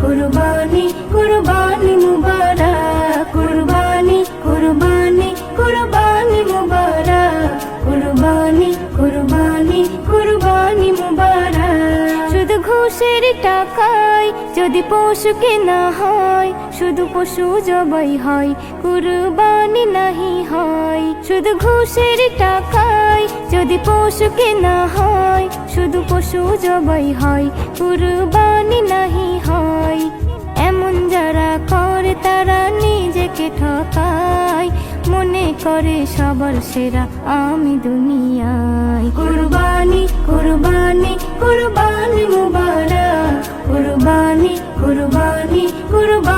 কুরবানি কুরবানি মুবারক কুরবানি কুরবানি কুরবানি মুবারক কুরবানি কুরবানি কুরবানি মুবারক শুধু ঘুষের টাকায় যদি পশু কেনা হয় শুধু পশু জবাই হয় কুরবানি নাহি হয় শুধু ঘুষের টাকায় যদি পশু কেনা হয় শুধু পশু জবাই হয় কুরবানি নাহি হয় এমন যারা করে তারা নিজেকে ঠকায় মনে করে সবার সেরা আমি দুনিয়ায় কুরবানি কুরবানি কুরবানি মুবারক কুরবানি কুরবানি কুরবানি